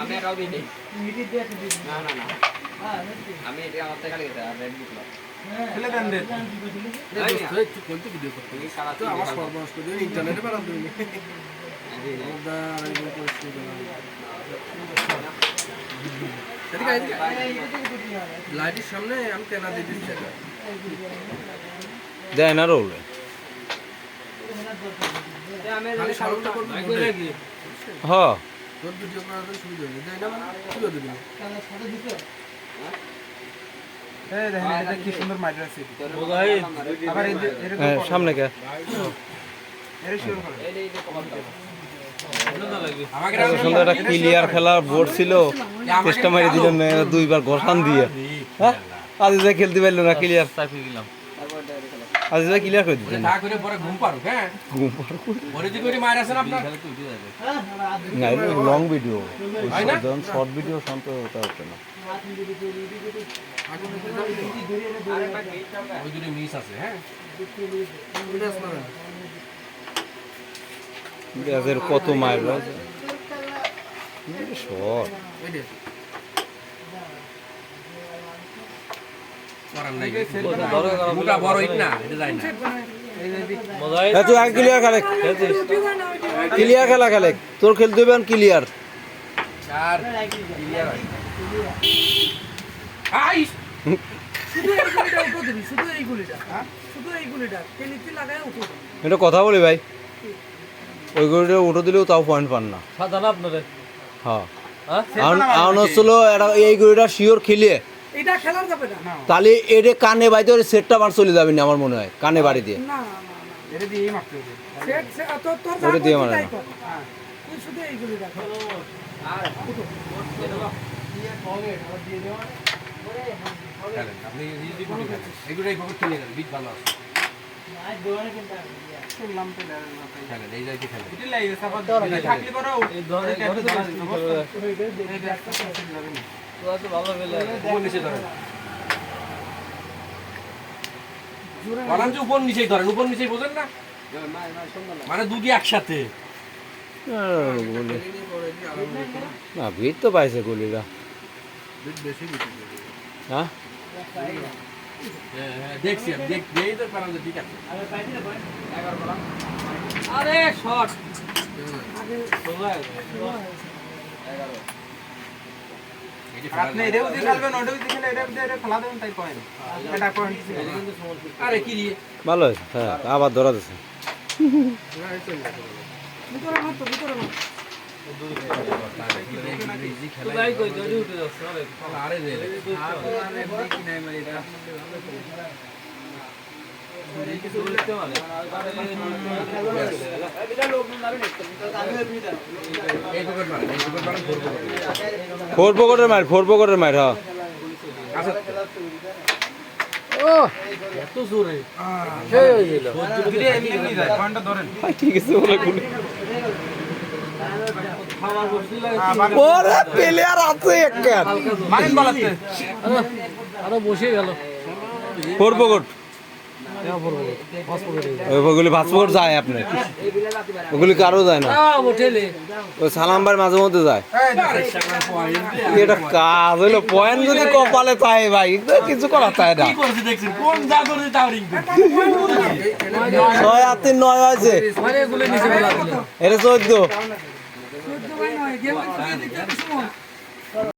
আমি এটাও দিই না না না আমি এটা আমার থেকে গেছে আর রেড দিলাম খেলে দেন রে এই দোস্ত কোন ভিডিও করতে তুমি সারা তো আমার সর্বনাশ করে দিও ইন্টারনেটে বাড়ান তুমি ওদা আইবো করতে লাইটের সামনে আমি তেনা দিয়ে দিচ্ছি দেয় না রোল খালি শালটা করব হ্যাঁ তোর ভিডিও করার সুবিধা হবে দেয় না মানে কি করে দিবি এই দেখেন এটা কি সুন্দর মাইর আছে আবার এই সামনে কে এর শুরু করো এই কমাল সুন্দর একটা ক্লিয়ার খেলার বোর্ড ছিল চেষ্টা মারি দিলেন দুইবার ঘষান দিয়ে হ্যাঁ আজিজা খেলতে পারলো না ক্লিয়ার চাপি গেলাম আজিজা ক্লিয়ার করে দিতেন না করে পরে ঘুম পারো হ্যাঁ ঘুম পারো পরে যে করে মার আছে না আপনার না এটা লং ভিডিও যখন শর্ট ভিডিও শান্ত ওটা হচ্ছে না ওই দুটো মিস আছে হ্যাঁ এদের কত মাইল শর্ট ক্লিয়ার খেলা খেলে তোর খেলতে দেবেন ক্লিয়ার এটা কথা বলি ভাই ওই গড়িটা উঠে দিলেও তাও পয়েন্ট পান না হ্যাঁ আউন হচ্ছিল এই গড়িটা শিওর খেলিয়ে তাহলে এটা কানে বাইতে সেটটা বার চলে যাবে না আমার মনে হয় কানে বাড়ি দিয়ে ওটা দিয়ে মারে না উপর নিচেই ধরেন উপর নিচেই বোঝেন না মানে দুটি একসাথে না ভিড় তো পাইছে গুলিরা হ্যাঁ দেখছি ঠিক আছে আরে শট আপনি এটাও দিয়ে খেলবেন ওটাও দিয়ে খেলে এটা দিয়ে খেলা দেবেন তাই পয়েন্ট এটা পয়েন্ট আরে কি রে ভালো হয়েছে হ্যাঁ আবার ধরা দিচ্ছে ভিতরে মার তো ভিতরে মার ভাই কই জড়ি উঠে যাচ্ছে আরে রে আর এমনি কি নাই মারি এটা ফোর পকেটের মার হ্যাঁ ঠিক আছে ওরে প্লেয়ার আছে আরো বসে গেল ফোর পকেট ওগুলি পাসপোর্ট যায় আপনার ওগুলি কারো যায় না ওই সালাম ভাই মাঝে মধ্যে যায় এটা কাজ হইলো পয়েন্ট যদি কপালে চায় ভাই কিছু করার চায় না 6-8-9 হয়েছে এটা 14